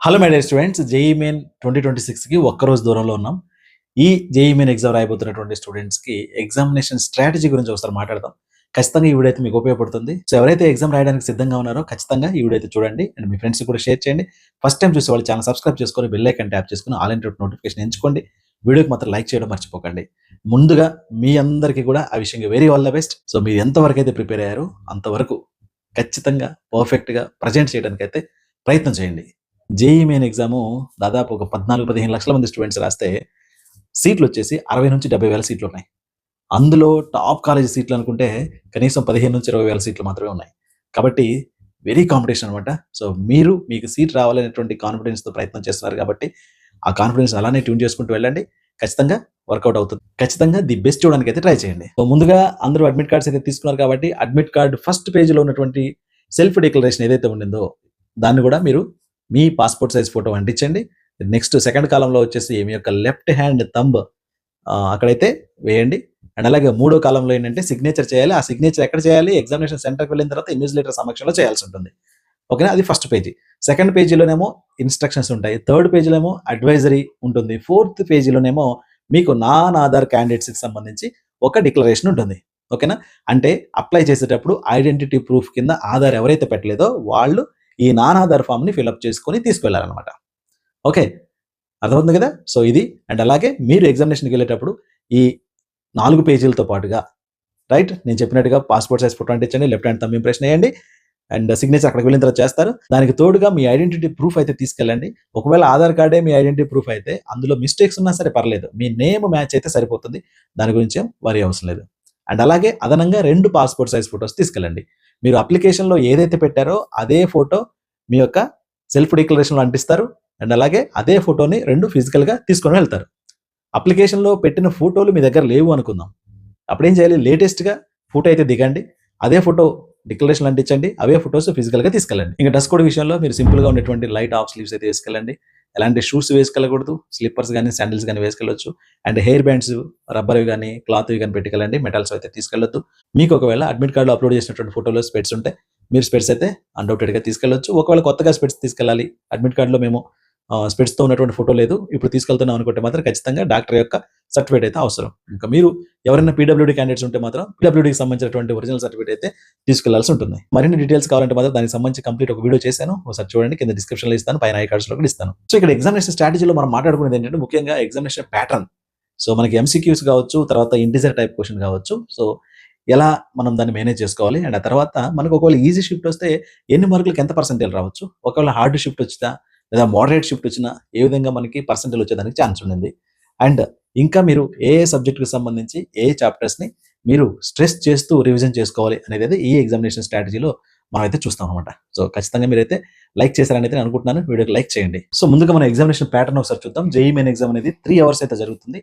Hello my dear students, JEE main 2026కి ఒక్కరోజు దూరంలో ఉన్నాం. ఈ జేఈఈ మెయిన్ ఎగ్జామ్ రాయబోతున్నటువంటి స్టూడెంట్స్‌కి ఎగ్జామినేషన్ స్ట్రాటజీ గురించి ఒకసారి మాట్లాడదాం. ఖచ్చితంగా ఈ వీడియో అయితే మీకు ఉపయోగపడుతుంది. సో ఎవరైతే ఎగ్జామ్ రాయడానికి సిద్ధంగా ఉన్నారో ఖచ్చితంగా ఈ వీడియో అయితే చూడండి అండ్ మీ ఫ్రెండ్స్‌కి కూడా షేర్ చేయండి. ఫస్ట్ టైం చూసేవాళ్ళు ఛానల్ సబ్స్క్రైబ్ చేసుకొని బెల్ ఐకాన్ ట్యాప్ చేసుకొని ఆల్ ఇన్ నోటిఫికేషన్ ఎంచుకోండి. వీడియోకి మాత్రం లైక్ చేయడం మర్చిపోకండి. ముందుగా మీ అందరికీ కూడా ఆ విషయంగా very all the best. So మీరు ఎంతవరకు అయితే ప్రిపేర్ అయ్యారో అంతవరకు ఖచ్చితంగా పర్ఫెక్ట్‌గా ప్రెజెంట్ చేయడానికైతే ప్రయత్నం చేయండి. జేఈఈ మెయిన్ ఎగ్జాము దాదాపు ఒక 14-15 లక్షల మంది స్టూడెంట్స్ రాస్తే సీట్లు వచ్చేసి 60-70 వేల సీట్లు ఉన్నాయి. అందులో టాప్ కాలేజ్ సీట్లు అనుకుంటే కనీసం 15-20 వేల సీట్లు మాత్రమే ఉన్నాయి. కాబట్టి వెరీ కాంపిటీషన్ అనమాట. సో మీరు మీకు సీట్ రావాలనేటువంటి కాన్ఫిడెన్స్‌తో ప్రయత్నం చేస్తున్నారు కాబట్టి ఆ కాన్ఫిడెన్స్ అలానే ట్యూన్ చేసుకుంటూ వెళ్ళండి. ఖచ్చితంగా వర్కౌట్ అవుతుంది. ఖచ్చితంగా ది బెస్ట్ చూడడానికి అయితే ట్రై చేయండి. సో ముందుగా అందరూ అడ్మిట్ కార్డ్స్ అయితే తీసుకున్నారు కాబట్టి అడ్మిట్ కార్డ్ ఫస్ట్ పేజ్‌లో ఉన్నటువంటి సెల్ఫ్ డిక్లరేషన్ ఏదైతే ఉండిందో దాన్ని కూడా మీరు మీ పాస్‌పోర్ట్ సైజ్ ఫోటో అంటించండి. నెక్స్ట్ సెకండ్ కాలమ్‌లో వచ్చేసి మీ యొక్క లెఫ్ట్ హ్యాండ్ థంబ్ అక్కడైతే వేయండి. అండ్ అలాగే మూడో కాలమ్‌లో ఏంటంటే సిగ్నేచర్ చేయాలి. ఆ సిగ్నేచర్ ఎక్కడ చేయాలి? ఎగ్జామినేషన్ సెంటర్‌కి వెళ్ళిన తర్వాత ఇన్విజిలేటర్ సమక్షంలో చేయాల్సి ఉంటుంది. ఓకేనా? అది ఫస్ట్ పేజీ. సెకండ్ పేజీలోనేమో ఇన్‌స్ట్రక్షన్స్ ఉంటాయి. థర్డ్ పేజీలో ఏమో అడ్వైజరీ ఉంటుంది. ఫోర్త్ పేజీలోనేమో మీకు నాన్ ఆధార్ క్యాండిడేట్స్‌కి సంబంధించి ఒక డిక్లరేషన్ ఉంటుంది. ఓకేనా? అంటే అప్లై చేసేటప్పుడు ఐడెంటిటీ ప్రూఫ్ కింద ఆధార్ ఎవరైతే పెట్టలేదో వాళ్ళు ఈ నాన్ ఆధార్ ఫామ్‌ని ఫిలప్ చేసుకొని తీసుకెళ్లారనమాట. ఓకే. అర్థమవుతుంది కదా? సో ఇది అండ్ అలాగే మీరు ఎగ్జామినేషన్‌కి వెళ్ళేటప్పుడు ఈ 4 పేజీలతో పాటుగా రైట్ నేను చెప్పినట్టుగా పాస్‌పోర్ట్ సైజ్ ఫోటో అంటించండి. లెఫ్ట్ హ్యాండ్ థంబ్ ఇంప్రెషన్ ఎయండి. అండ్ సిగ్నేచర్ అక్కడికి వెళ్ళిన తర్వాత చేస్తారు. దానికి తోడుగా మీ ఐడెంటిటీ ప్రూఫ్ అయితే తీసుకెళ్ళండి. ఒకవేళ ఆధార్ కార్డే మీ ఐడెంటిటీ ప్రూఫ్ అయితే అందులో మిస్టేక్స్ ఉన్నా సరే పర్లేదు. మీ నేమ్ మ్యాచ్ అయితే సరిపోతుంది. దాని గురించి ఏం వరీ అవసరం లేదు. అండ్ అలాగే అదనంగా 2 పాస్‌పోర్ట్ సైజ్ ఫోటోస్ తీసుకెళ్ళండి. మీరు అప్లికేషన్‌లో ఏదైతే పెట్టారో అదే ఫోటో మీ యొక్క సెల్ఫ్ డిక్లరేషన్‌లో అంటిస్తారు. అండ్ అలాగే అదే ఫోటోని 2 ఫిజికల్‌గా తీసుకొని వెళ్తారు. అప్లికేషన్‌లో పెట్టిన ఫోటోలు మీ దగ్గర లేవు అనుకుందాం. అప్పుడేం చేయాలి? లేటెస్ట్‌గా ఫోటో అయితే దిగండి. అదే ఫోటో డిక్లరేషన్ అంటించండి. అవే ఫోటోస్ ఫిజికల్‌గా తీసుకెళ్ళండి. ఇంకా డ్రెస్ కోడ్ విషయంలో మీరు సింపుల్‌గా ఉన్నటువంటి లైట్ హాఫ్ స్లీవ్స్ అయితే వేసుకెళ్ళండి. ఎలాంటి షూస్ వేసుకెళ్ళకూడదు. స్లిప్పర్స్ గానీ, శాండిల్స్ గానీ వేసుకెళ్ళొచ్చు. అండ్ హెయిర్ బ్యాండ్స్ రబ్బర్‌వి గానీ, క్లాత్‌వి గానీ పెట్టుకెళ్ళండి. మెటల్స్ అయితే తీసుకెళ్ళొద్దు. మీకు ఒకవేళ అడ్మిట్ కార్డ్‌లో అప్లోడ్ చేసినటువంటి ఫోటోలో స్పెట్స్ ఉంటే మీరు స్పెట్స్ అయితే అన్‌డౌటెడ్‌గా తీసుకెళ్ళొచ్చు. ఒకవేళ కొత్తగా స్పెట్స్ తీసుకెళ్ళాలి. అడ్మిట్ కార్డ్‌లో మేము స్పెట్స్‌తో ఉన్నటువంటి ఫోటో లేదు. ఇప్పుడు తీసుకెళ్తున్నాం అనుకుంటే మాత్రం ఖచ్చితంగా డాక్టర్ యొక్క సర్టిఫికేట్ అయితే అవసరం. ఇంకా మీరు ఎవరైనా పీడబ్ల్యూడీ క్యాండిడేట్స్ ఉంటే మాత్రం పీడబ్ల్యూడీకి సంబంధించినటువంటి ఒరిజినల్ సర్టిఫికేట్ అయితే తీసుకెళ్లాల్సి ఉంటుంది. మరిన్ని డీటెయిల్స్ కావాలంటే మాత్రం దానికి సంబంధించి కంప్లీట్ ఒక వీడియో చేశాను. ఒకసారి చూడండి. కింద డిస్క్రిప్షన్‌లో ఇస్తాను. పైన ఐ కార్డ్స్‌లో కూడా ఇస్తాను. సో ఇక్కడ ఎగ్జామినేషన్ స్ట్రాటజీలో మనం మాట్లాడుకునేది ఏంటంటే ముఖ్యంగా ఎగ్జామినేషన్ ప్యాటర్న్. సో మనకి ఎంసీక్యూస్ కావచ్చు, తర్వాత ఇంటిజర్ టైప్ క్వెషన్ కావచ్చు. సో ఎలా మనం దాన్ని మేనేజ్ చేసుకోవాలి అండ్ ఆ తర్వాత మనకు ఒకవేళ ఈజీ షిఫ్ట్ వస్తే ఎన్ని మార్కులకి ఎంత పర్సెంటేజ్ రావచ్చు? ఒకవేళ హార్డ్ షిఫ్ట్ వచ్చినా లేదా మోడరేట్ షిఫ్ట్ వచ్చినా ఏ విధంగా మనకి పర్సెంటేజ్ వచ్చేదానికి ఛాన్స్ ఉండింది. అండ్ ఇంకా మీరు ఏ సబ్జెక్ట్‌కి సంబంధించి ఏ చాప్టర్స్‌ని మీరు స్ట్రెస్ చేస్తూ రివిజన్ చేసుకోవాలి అనేది ఈ ఎగ్జామినేషన్ స్ట్రాటజీలో మనమైతే చూస్తాం అనమాట. సో ఖచ్చితంగా మీరైతే లైక్ చేశారని అయితే నేను అనుకుంటున్నాను. వీడియోకి లైక్ చేయండి. సో ముందుగా మన ఎగ్జామినేషన్ ప్యాటర్న్ ఒకసారి చూద్దాం. జేఈఈ మెయిన్ ఎగ్జామ్ అనేది 3 అవర్స్ అయితే జరుగుతుంది.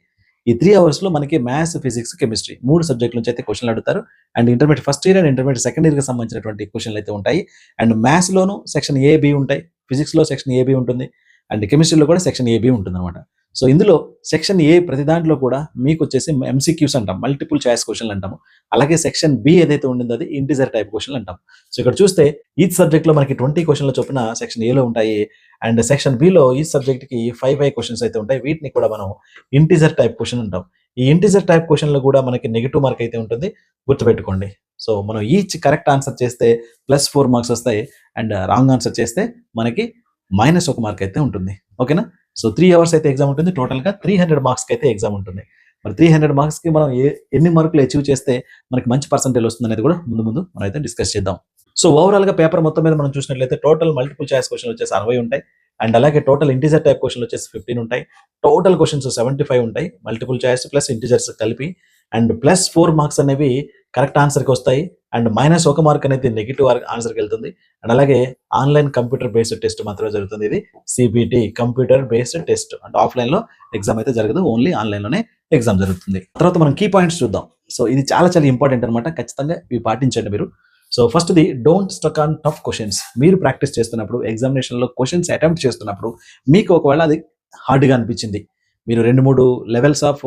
ఈ 3 అవర్స్‌లో మనకి మ్యాథ్స్, ఫిజిక్స్, కెమిస్ట్రీ 3 సబ్జెక్టుల నుంచి అయితే క్వెషన్‌లు అడుగుతారు. And intermediate first year and intermediate second ఇయర్‌కి సంబంధించినటువంటి క్వెషన్‌లు అయితే ఉంటాయి. అండ్ మ్యాథ్స్‌లోను సెక్షన్ ఏ, బి ఉంటాయి. ఫిజిక్స్‌లో సెక్షన్ ఏ, బి ఉంటుంది. అండ్ కెమిస్ట్రీలో కూడా సెక్షన్ ఏ, బి ఉంటుందన్నమాట. సో ఇందులో సెక్షన్ ఏ ప్రతి దాంట్లో కూడా మీకు వచ్చేసి ఎంసీక్యూస్ అంటాం. మల్టిపుల్ చాయిస్ క్వెషన్‌లు అంటాము. అలాగే సెక్షన్ బి ఏదైతే ఉండిందో అది ఇంటిజర్ టైప్ క్వెషన్‌లు అంటాం. సో ఇక్కడ చూస్తే ఈచ్ సబ్జెక్ట్‌లో మనకి 20 క్వెషన్‌ల చొప్పున సెక్షన్ ఏలో ఉంటాయి. అండ్ సెక్షన్ బిలో ఈచ్ సబ్జెక్ట్‌కి 5 క్వెషన్స్ అయితే ఉంటాయి. వీటిని కూడా మనం ఇంటిజర్ టైప్ క్వెషన్ అంటాం. ఈ ఇంటిజర్ టైప్ క్వెషన్‌లో కూడా మనకి నెగెటివ్ మార్క్ అయితే ఉంటుంది. గుర్తుపెట్టుకోండి. సో మనం ఈచ్ కరెక్ట్ ఆన్సర్ చేస్తే +4 మార్క్స్ వస్తాయి. అండ్ రాంగ్ ఆన్సర్ చేస్తే మనకి -1 మార్క్ అయితే ఉంటుంది. ఓకేనా? సో 3 అవర్స్ అయితే ఎగ్జామ్ ఉంటుంది. టోటల్‌గా 300 మార్క్స్‌కి అయితే ఎగ్జామ్ ఉంటుంది. మరి 300 మార్క్స్‌కి మనం ఎన్ని మార్కులు అచీవ్ చేస్తే మనకి మంచి పర్సెంటేజ్ వస్తుందనేది కూడా ముందు మనమైతే డిస్కస్ చేద్దాం. సో ఓవరాల్‌గా పేపర్ మొత్తం మీద మనం చూసినట్లయితే టోటల్ మల్టిపుల్ చాయిస్ క్వెషన్‌లు వచ్చేసి 60 ఉంటాయి. అండ్ అలాగే టోటల్ ఇంటిజర్ టైప్ క్వెషన్‌లు వచ్చేసి 15 ఉంటాయి. టోటల్ క్వెషన్స్ 75 ఉంటాయి. మల్టిపుల్ చాయిస్ ప్లస్ ఇంటిజర్స్ కలిపి. అండ్ +4 మార్క్స్ అనేవి కరెక్ట్ ఆన్సర్‌కి వస్తాయి. అండ్ -1 మార్క్ అనేది నెగెటివ్ ఆన్సర్‌కి వెళ్తుంది. అండ్ అలాగే ఆన్‌లైన్ కంప్యూటర్ బేస్డ్ టెస్ట్ మాత్రమే జరుగుతుంది. ఇది సిబిటి కంప్యూటర్ బేస్డ్ టెస్ట్. అంటే ఆఫ్‌లైన్‌లో ఎగ్జామ్ అయితే జరగదు. ఓన్లీ ఆన్‌లైన్‌లోనే ఎగ్జామ్ జరుగుతుంది. తర్వాత మనం కీ పాయింట్స్ చూద్దాం. సో ఇది చాలా ఇంపార్టెంట్ అనమాట. ఖచ్చితంగా ఇవి పాటించండి మీరు. సో ఫస్ట్‌ది don't stuck on tough questions. మీరు ప్రాక్టీస్ చేస్తున్నప్పుడు ఎగ్జామినేషన్‌లో క్వెషన్స్ అటెంప్ట్ చేస్తున్నప్పుడు మీకు ఒకవేళ అది హార్డ్‌గా అనిపించింది. మీరు 2, 3 లెవెల్స్ ఆఫ్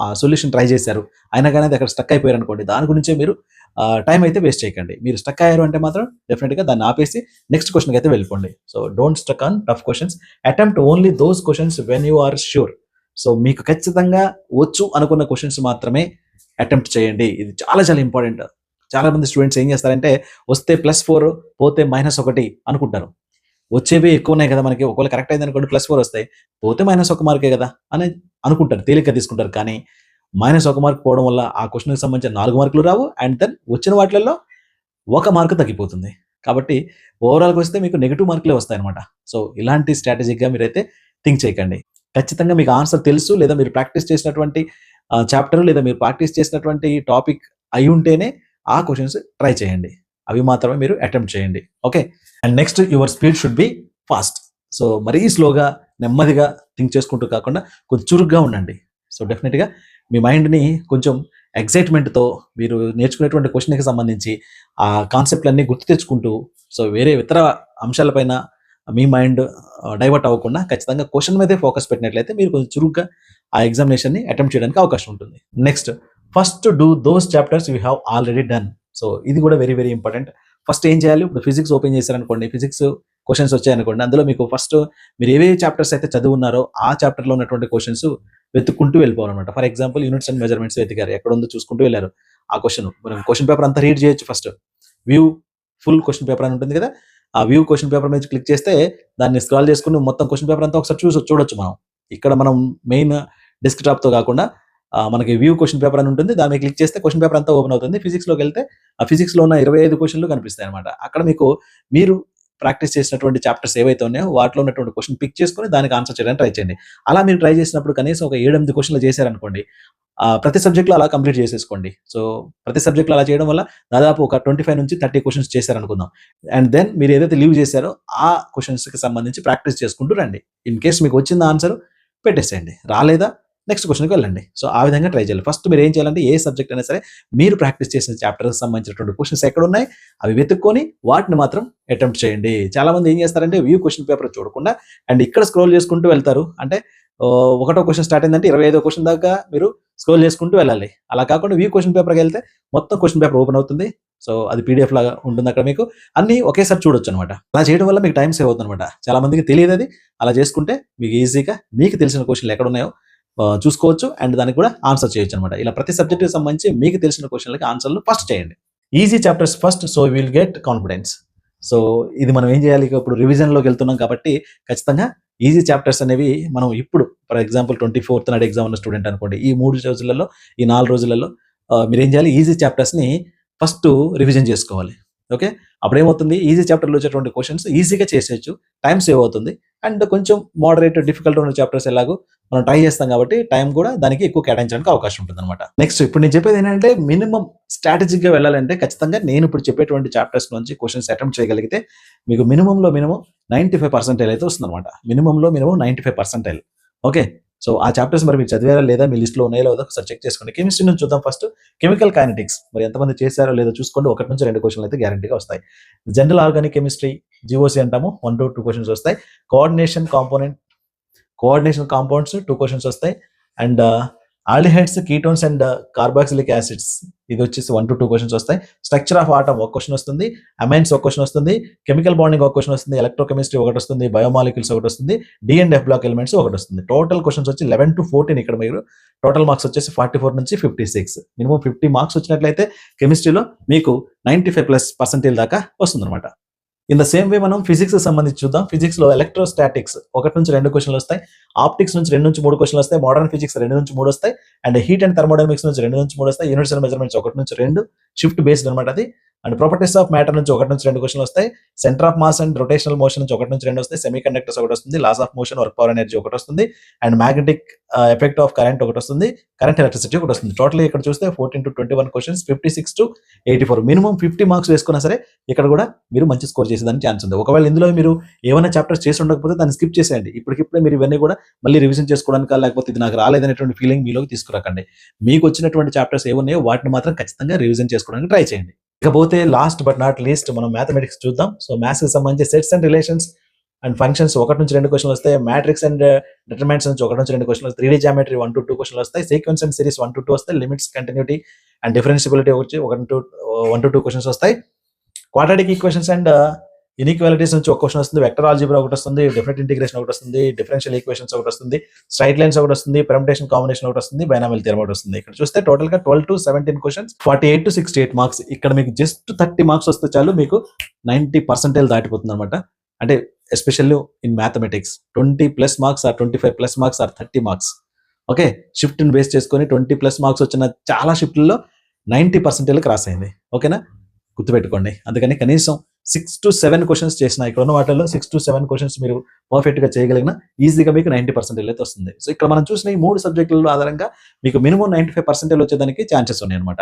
ఆ సొల్యూషన్ ట్రై చేశారు, అయినా కానీ అది అక్కడ స్టక్ అయిపోయారు అనుకోండి, దాని గురించే మీరు టైం అయితే వేస్ట్ చేయకండి. మీరు స్టక్ అయ్యారు అంటే మాత్రం డెఫినెట్గా దాన్ని ఆపేసి నెక్స్ట్ క్వశ్చన్కి అయితే వెళ్ళిపోండి. So don't stuck on tough questions, attempt only those questions when you are sure. సో మీకు ఖచ్చితంగా వచ్చు అనుకున్న క్వశ్చన్స్ మాత్రమే అటెంప్ట్ చేయండి. ఇది చాలా చాలా ఇంపార్టెంట్. చాలా మంది స్టూడెంట్స్ ఏం చేస్తారంటే వస్తే +4 పోతే -1 అనుకుంటారు. వచ్చేవి ఎక్కువ ఉన్నాయి కదా మనకి, ఒకవేళ కరెక్ట్ అయింది అనుకోండి +4 వస్తాయి, పోతే -1 మార్కే కదా అని అనుకుంటారు, తేలిగ్గా తీసుకుంటారు. కానీ -1 మార్క్ పోవడం వల్ల ఆ క్వశ్చన్కి సంబంధించిన 4 మార్కులు రావు, అండ్ దెన్ వచ్చిన వాటిల్లో 1 మార్కు తగ్గిపోతుంది. కాబట్టి ఓవరాల్గా వస్తే మీకు నెగిటివ్ మార్కులే వస్తాయన్నమాట. సో ఇలాంటి స్ట్రాటజిక్గా మీరైతే థింక్ చేయకండి. ఖచ్చితంగా మీకు ఆన్సర్ తెలుసు, లేదా మీరు ప్రాక్టీస్ చేసినటువంటి చాప్టర్, లేదా మీరు ప్రాక్టీస్ చేసినటువంటి టాపిక్ అయి ఉంటేనే ఆ క్వశ్చన్స్ ట్రై చేయండి. అవి మాత్రమే మీరు అటెంప్ట్ చేయండి. Okay, and next your speed should be fast. So మరీ స్లోగా నెమ్మదిగా థింక్ చేసుకుంటూ కాకుండా కొంచెం చురుగ్గా ఉండండి. సో డెఫినెట్గా మీ మైండ్ని కొంచెం ఎక్సైట్మెంట్తో మీరు నేర్చుకునేటువంటి క్వశ్చన్కి సంబంధించి ఆ కాన్సెప్ట్లన్నీ గుర్తు తెచ్చుకుంటూ, సో వేరే ఇతర అంశాలపైన మీ మైండ్ డైవర్ట్ అవ్వకుండా ఖచ్చితంగా క్వశ్చన్ మీదే ఫోకస్ పెట్టినట్లయితే మీరు కొంచెం చురుగ్గా ఆ ఎగ్జామినేషన్ని అటెంప్ట్ చేయడానికి అవకాశం ఉంటుంది. Next, first do those chapters you have already done. So ఇది కూడా వెరీ వెరీ ఇంపార్టెంట్. ఫస్ట్ ఏం చేయాలి, ఇప్పుడు ఫిజిక్స్ ఓపెన్ చేశారనుకోండి, ఫిజిక్స్ క్వశ్చన్స్ వచ్చాయనుకోండి, అందులో మీకు ఫస్ట్ మీరు ఏవే చాప్టర్స్ అయితే చదువున్నారో ఆ చాప్టర్లో ఉన్నటువంటి క్వశ్చన్స్ వెతుక్కుంటూ వెళ్ళిపోవాలన్నమాట. For example units and measurements వెతికారు, ఎక్కడ ఉందో చూసుకుంటూ వెళ్ళారు. ఆ క్వశ్చన్ మనం క్వశ్చన్ పేపర్ అంతా రీడ్ చేయొచ్చు. First view full question paper అని ఉంటుంది కదా, ఆ వ్యూ క్వశ్చన్ పేపర్ మీద క్లిక్ చేస్తే దాన్ని స్క్రాల్ చేసుకుని మొత్తం క్వశ్చన్ పేపర్ అంతా ఒకసారి చూడొచ్చు. మనం ఇక్కడ మనం మెయిన్ డెస్క్టాప్తో కాకుండా మనకి వ్యూ క్వశ్చన్ పేపర్ అని ఉంటుంది, దాన్ని క్లిక్ చేస్తే క్వశ్చన్ పేపర్ అంతా ఓపెన్ అవుతుంది. ఫిజిక్స్లోకి వెళ్తే ఆ ఫిజిక్స్లో ఉన్న 25 క్వశ్చన్లు కనిపిస్తాయి అనమాట. అక్కడ మీకు మీరు ప్రాక్టీస్ చేసినటువంటి చాప్టర్స్ ఏవైతే ఉన్నాయో వాటిలో ఉన్నటువంటి క్వశ్చన్ పిక్ చేసుకుని దానికి ఆన్సర్ చేయడానికి ట్రై చేయండి. అలా మీరు ట్రై చేసినప్పుడు కనీసం ఒక 7-8 క్వశ్చన్లు చేశారనుకోండి, ప్రతి సబ్జెక్ట్లో అలా కంప్లీట్ చేసేసుకోండి. సో ప్రతి సబ్జెక్ట్లో అలా చేయడం వల్ల దాదాపు ఒక 25 నుంచి 30 క్వశ్చన్స్ చేశారనుకుందాం. అండ్ దెన్ మీరు ఏదైతే లీవ్ చేశారో ఆ క్వశ్చన్స్కి సంబంధించి ప్రాక్టీస్ చేసుకుంటూ రండి. ఇన్ కేస్ మీకు వచ్చిన ఆన్సర్ పెట్టేసేయండి, రాలేదా నెక్స్ట్ క్వశ్చన్కి వెళ్ళండి. సో ఆ విధంగా ట్రై చేయాలి. ఫస్ట్ మీరు ఏం చేయాలంటే ఏ సబ్జెక్ట్ అయినా సరే మీరు ప్రాక్టీస్ చేసిన చాప్టర్కి సంబంధించినటువంటి క్వశ్చన్స్ ఎక్కడ ఉన్నాయి అవి వెతుక్కొని వాటిని మాత్రం అటెంప్ట్ చేయండి. చాలా మంది ఏం చేస్తారంటే వ్యూ క్వశ్చన్ పేపర్ చూడకుండా అండ్ ఇక్కడ స్క్రోల్ చేసుకుంటూ వెళ్తారు. అంటే ఒకటో క్వశ్చన్ స్టార్ట్ అయిందంటే 25వ క్వశ్చన్ దాకా మీరు స్క్రోల్ చేసుకుంటూ వెళ్ళాలి. అలా కాకుండా వ్యూ క్వశ్చన్ పేపర్కి వెళ్తే మొత్తం క్వశ్చన్ పేపర్ ఓపెన్ అవుతుంది. సో అది PDF లాగా ఉంటుంది, అక్కడ మీకు అన్ని ఒకేసారి చూడొచ్చు అనమాట. అలా చేయడం వల్ల మీకు టైం సేవ్ అవుతుంది అనమాట. చాలా మందికి తెలియదు అది. అలా చేసుకుంటే మీకు ఈజీగా మీకు తెలిసిన క్వశ్చన్లు ఎక్కడ ఉన్నాయో చూసుకోవచ్చు అండ్ దానికి కూడా ఆన్సర్ చేయొచ్చు అనమాట. ఇలా ప్రతి సబ్జెక్ట్కి సంబంధించి మీకు తెలిసిన క్వశ్చన్లకి ఆన్సర్లు ఫస్ట్ చేయండి. Easy chapters first, so will get confidence. So ఇది మనం ఏం చేయాలి, ఇప్పుడు రివిజన్లోకి వెళ్తున్నాం కాబట్టి ఖచ్చితంగా ఈజీ చాప్టర్స్ అనేవి మనం ఇప్పుడు ఫర్ ఎగ్జాంపుల్ 24th నాడు ఎగ్జామ్ ఉన్న స్టూడెంట్ అనుకోండి, ఈ 3 రోజులలో ఈ 4 రోజులలో మీరు ఏం చేయాలి, ఈజీ చాప్టర్స్ని ఫస్ట్ రివిజన్ చేసుకోవాలి. ఓకే, అప్పుడు ఏమవుతుంది, ఈజీ చాప్టర్లో వచ్చేటువంటి క్వశ్చన్స్ ఈజీగా చేసేయచ్చు, టైం సేవ్ అవుతుంది. అండ్ కొంచెం మోడరేట్ డిఫికల్ట్ ఉన్న చాప్టర్స్ ఎలాగో మనం ట్రై చేస్తాం కాబట్టి టైం కూడా దానికి ఎక్కువ కేటాయించడానికి అవకాశం ఉంటుంది అనమాట. నెక్స్ట్ ఇప్పుడు నేను చెప్పేది ఏంటంటే మినిమం స్ట్రాటజిక్గా వెళ్ళాలంటే ఖచ్చితంగా నేను ఇప్పుడు చెప్పేటువంటి చాప్టర్స్ నుంచి క్వశ్చన్స్ అటెంప్ట్ చేయగలిగితే మీకు మినిమంలో మినిమం 95% అయితే వస్తుంది అనమాట. మినిమంలో మినిమం 95%. ఓకే, సో ఆ చాప్టర్స్ మరి మీరు చదివారా లేదా, మీ లిస్ట్లో ఉన్నాయో లేదో ఒకసారి చెక్ చేసుకోండి. కెమిస్ట్రీ నుంచి చూద్దాం ఫస్ట్. కెమికల్ కైనెటిక్స్ మరి ఎంతమంది చేశారో లేదో చూసుకోండి. 1 నుంచి 2 క్వశ్చన్లు అయితే గ్యారంటీగా వస్తాయి. జనరల్ ఆర్గానిక్ కెమిస్ట్రీ GOC అంటాము, 1 to 2 క్వశ్చన్స్ వస్తాయి. కోఆర్డినేషన్ కాంపౌండ్స్ 2 క్వశ్చన్స్ వస్తాయి. And aldehydes, ketones and carboxylic acids ఇది వచ్చేసి 1 to 2 క్వశ్చన్స్ వస్తాయి. స్ట్రక్చర్ ఆఫ్ ఆటమ్ 1 క్వశ్చన్ వస్తుంది. అమైన్స్ 1 క్వశ్చన్ వస్తుంది. కెమికల్ బాండింగ్ 1 క్వశ్చన్ వస్తుంది. ఎలక్ట్రోకెమిస్ట్రీ 1 వస్తుంది. బయోమాలిక్యూల్స్ 1 వస్తుంది. D&F బ్లాక్ ఎలిమెంట్స్ 1 వస్తుంది. టోటల్ క్వశ్చన్స్ వచ్చి 11 to 14. ఇక్కడ మీరు టోటల్ మార్క్స్ వచ్చేసి 44 నుంచి 56. మినిమం 50 మార్క్స్ వచ్చినట్లయితే కెమిస్ట్రీలో మీకు 95+% దాకా వస్తుంది అనమాట. ఇన్ ద సేమ్ వే మనం ఫిజిక్స్ సంబంధించి చూద్దాం. ఫిజిక్స్ లో ఎలక్ట్రోస్టాటిక్స్ 1 నుంచి 2 క్వశ్చన్లు వస్తాయి. ఆప్టిక్స్ నుంచి 2 నుంచి 3 క్వశ్చన్లు వస్తాయి. మోడర్న్ ఫిజిక్స్ 2 నుంచి 3 వస్తాయి. అండ్ హీట్ అండ్ థర్మోడైనమిక్స్ నుంచి 2 నుంచి 3 వస్తాయి. యూనిట్స్ అండ్ మెజర్మెంట్స్ 1 నుంచి 2 షిఫ్ట్ బేస్డ్ అనమాట అది. అండ్ ప్రాపర్టీస్ ఆఫ్ మ్యాటర్ నుంచి 1 నుంచి 2 క్వశ్చన్లు వస్తాయి. Center of mass and rotational motion నుంచి 1 నుంచి 2 వస్తాయి. సెమీ కండక్టర్స్ 1 వస్తుంది. Laws of motion, work power energy 1 వస్తుంది. And magnetic effect of current 1 వస్తుంది. కరెంట్ ఎలక్ట్రిసిటీ 1 వస్తుంది. టోటల్ ఇక్కడ చూస్తే 14 to 21 questions, 56 to 84. Minimum 50 marks వేసుకున్నా సరే ఇక్కడ కూడా మీరు మంచి స్కోర్ చేసేదానికి ఛాన్స్ ఉంది. ఒకవేళ ఇందులో మీరు ఏమైనా చాప్టర్స్ చేసి ఉండకపోతే దాన్ని స్కిప్ చేసేయండి. ఇప్పటికిప్పుడే మీరు ఇవన్నీ కూడా మళ్ళీ రివిజన్ చేసుకోవడానికి, లేకపోతే ఇది నాకు రాలేదనేటువంటి ఫీలింగ్ మీలోకి తీసుకురాకండి. మీకు వచ్చినటువంటి చాప్టర్స్ ఏమున్నాయో వాటిని మాత్రం ఖచ్చితంగా రివిజన్ చేసుకోవడానికి ట్రై చేయండి. ఇకపోతే లాస్ట్ బట్ నాట్ లీస్ట్ మనం మ్యాథమెటిక్స్ చూద్దాం. సో మ్యాథ్స్ కి సంబంధించి sets and relations and functions 1-2 క్వశ్చన్లు వస్తాయి. మ్యాట్రిక్స్ అండ్ డిటర్మినెంట్స్ నుంచి 1-2 క్వశ్చన్లు, 3D జామెట్రీ 1-2 క్వశ్చన్లు వస్తాయి. సీక్వెన్స్ అండ్ సిరీస్ 1-2 వస్తాయి. లిమిట్స్, కంటిన్యూటీ అండ్ డిఫరెన్షియబిలిటీ వచ్చి 1-2 క్వశ్చన్స్ వస్తాయి. క్వాడ్రాటిక్ ఈక్వేషన్స్ అండ్ ఇన్ఈక్వాలిటీస్ నుంచి ఒక క్వశ్చన్ వస్తుంది. వెక్టర్ ఆల్జీబ్రా ఒకటి వస్తుంది. డెఫినెట్ ఇంటిగ్రేషన్ ఒకటి వస్తుంది. డిఫరెన్షియల్ ఈక్వేషన్స్ ఒకటి వస్తుంది. స్ట్రైట్ లైన్స్ ఒకటి వస్తుంది. పెర్ముటేషన్ కాంబినేషన్ ఒకటి వస్తుంది. బైనామియల్ థియరమ్ ఒకటి వస్తుంది. ఇక్కడ చూస్తే టోటల్ గా 12-17 క్వశ్చన్స్, 48-68 మార్క్స్. ఇక్కడ మీకు జస్ట్ 30 మార్క్స్ వస్తే చాలు, మీకు 90% దాటిపోతుంది అనమాట. అంటే especially in mathematics 20+ marks or 25+ marks or 30 marks. Okay, shift ని బేస్ చేసుకొని 20+ మార్క్స్ వచ్చిన చాలా షిఫ్ట్లో 90% క్రాస్ అయింది. ఓకేనా, గుర్తుపెట్టుకోండి. అందుకని కనీసం 6-7 క్వశ్చన్స్ చేసిన, ఇక్కడ ఉన్న వాటిల్లో 6-7 క్వశ్చన్స్ మీరు పర్ఫెక్ట్ గా చేయగలిగిన ఈజీగా మీకు 90% అయితే వస్తుంది. సో ఇక్కడ మనం చూసిన ఈ 3 సబ్జెక్టుల ఆధారంగా మీకు మినిమం 95% వచ్చేదానికి ఛాన్సెస్ ఉన్నాయి అనమాట.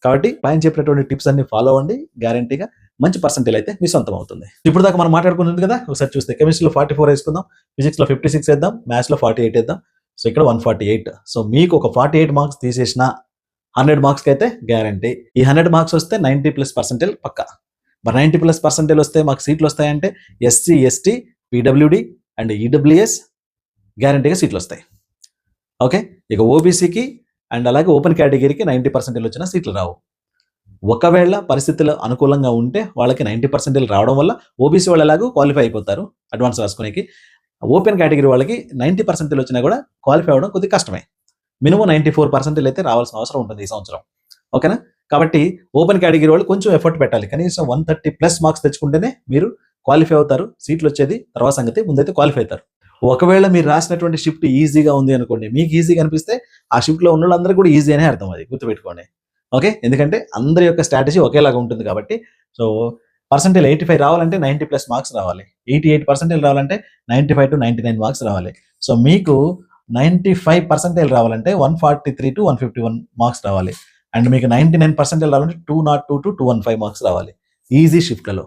కాబట్టి పైన చెప్పినటువంటి టిప్స్ అన్ని ఫాలో అవ్వండి, గ్యారంటీగా మంచి పర్సెంటేజ్ అయితే మీ సొంతం అవుతుంది. ఇప్పుడు దాకా మనం మాట్లాడుకున్నది కదా, ఒకసారి చూస్తే కెమిస్ట్రీలో 44 వేసుకుందాం, ఫిజిక్స్ లో 56 వేద్దాం, మ్యాథ్స్ లో 48 వేద్దాం. సో ఇక్కడ 148. సో మీకు ఒక 48 మార్క్స్ తీసేసిన 100 మార్క్స్కి అయితే గ్యారంటీ. ఈ 100 మార్క్స్ వస్తే 90+% పక్కా. మరి 90+% వస్తే మాకు సీట్లు వస్తాయంటే SC, ST, PWD and EWS గ్యారంటీగా సీట్లు వస్తాయి. ఓకే, ఇక ఓబీసీకి అండ్ అలాగే ఓపెన్ కేటగిరీకి 90% వచ్చిన సీట్లు రావు. ఒకవేళ పరిస్థితులు అనుకూలంగా ఉంటే వాళ్ళకి 90% రావడం వల్ల ఓబీసీ వాళ్ళు ఎలాగో క్వాలిఫై అయిపోతారు అడ్వాన్స్ రాసుకునేకి. ఓపెన్ కేటగిరీ వాళ్ళకి 90% వచ్చినా కూడా క్వాలిఫై అవ్వడం కొద్దిగా కష్టమే. మినిమం 94% అయితే రావాల్సిన అవసరం ఉంటుంది ఈ సంవత్సరం. ఓకేనా, కాబట్టి ఓపెన్ కేటగిరీ వాళ్ళు కొంచెం ఎఫర్ట్ పెట్టాలి. కనీసం 130+ మార్క్స్ తెచ్చుకుంటేనే మీరు క్వాలిఫై అవుతారు, సీట్లు వచ్చేది తర్వాత సంగతి, ముందైతే క్వాలిఫై అవుతారు. ఒకవేళ మీరు రాసినటువంటి షిఫ్ట్ ఈజీగా ఉంది అనుకోండి, మీకు ఈజీగా అనిపిస్తే ఆ షిఫ్ట్లో ఉన్న వాళ్ళందరూ కూడా ఈజీ అనే అర్థం, అది గుర్తుపెట్టుకోండి. ఓకే, ఎందుకంటే అందరి యొక్క స్ట్రాటజీ ఒకేలాగా ఉంటుంది కాబట్టి. సో పర్సెంటేజ్ 85 రావాలంటే 90+ మార్క్స్ రావాలి. 88% రావాలంటే 95-99 మార్క్స్ రావాలి. సో మీకు 95% రావాలంటే 143-151 మార్క్స్ రావాలి. అండ్ మీకు 99% రావాలంటే 202-215 మార్క్స్ రావాలి ఈజీ షిఫ్ట్లలో.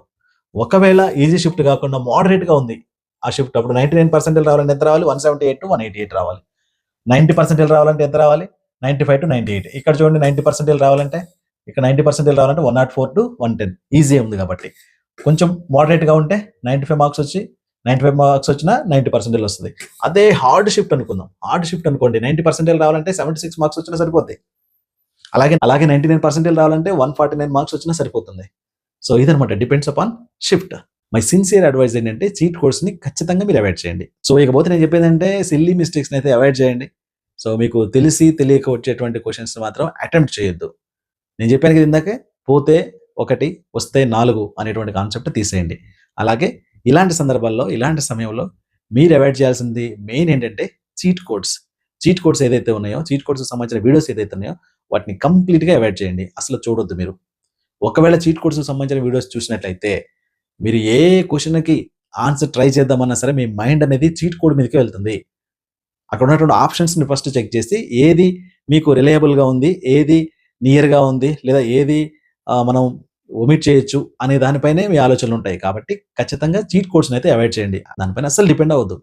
ఒకవేళ ఈజీ షిఫ్ట్ కాకుండా మోడరేట్గా ఉంది ఆ షిఫ్ట్, అప్పుడు 99% రావాలంటే ఎంత రావాలి? 178-188 రావాలి. 90% రావాలంటే ఎంత రావాలి? 95-98. ఇక్కడ చూడండి 90% రావాలంటే, ఇక్కడ 90% రావాలంటే 104-110 ఈజీ ఉంది కాబట్టి. కొంచెం మోడరేట్గా ఉంటే 95 మార్క్స్ వచ్చి 95 మార్క్స్ వచ్చినా 90% వస్తుంది. అదే హార్డ్ షిఫ్ట్ అనుకుందాం, హార్డ్ షిఫ్ట్ అనుకోండి 90% రావాలంటే 76 మార్క్స్ వచ్చినా సరిపోద్ది. అలాగే 99% రావాలంటే 149 మార్క్స్ వచ్చినా సరిపోతుంది. సో ఇదనమాట, depends upon shift. My sincere advice ఏంటంటే చీట్ కోడ్స్ ని ఖచ్చితంగా మీరు అవాయిడ్ చేయండి. సో ఇకపోతే నేను చెప్పేది అంటే సిల్లీ మిస్టేక్స్ అయితే అవాయిడ్ చేయండి. సో మీకు తెలిసి తెలియక వచ్చేటువంటి క్వశ్చన్స్ మాత్రం అటెంప్ట్ చేయొద్దు. నేను చెప్పాను కదా ఇందాకే, పోతే 1 వస్తే 4 అనేటువంటి కాన్సెప్ట్ తీసేయండి. అలాగే ఇలాంటి సందర్భాల్లో, ఇలాంటి సమయంలో మీరు అవాయిడ్ చేయాల్సింది మెయిన్ ఏంటంటే చీట్ కోడ్స్ ఏదైతే ఉన్నాయో, చీట్ కోడ్స్ సంబంధించిన వీడియోస్ ఏదైతే ఉన్నాయో వాటిని కంప్లీట్గా అవాయిడ్ చేయండి. అసలు చూడొద్దు మీరు. ఒకవేళ చీట్ కోడ్స్ సంబంధించిన వీడియోస్ చూసినట్లయితే మీరు ఏ క్వశ్చన్కి ఆన్సర్ ట్రై చేద్దామన్నా సరే మీ మైండ్ అనేది చీట్ కోడ్ మీదకే వెళ్తుంది. అక్కడ ఉన్నటువంటి ఆప్షన్స్ని ఫస్ట్ చెక్ చేసి ఏది మీకు రిలయబుల్గా ఉంది, ఏది నియర్గా ఉంది, లేదా ఏది మనం ఒమిట్ చేయొచ్చు అనే దానిపైనే మీ ఆలోచనలు ఉంటాయి. కాబట్టి ఖచ్చితంగా చీట్ కోడ్స్ని అయితే అవాయిడ్ చేయండి. దానిపైన అసలు డిపెండ్ అవ్వద్దు.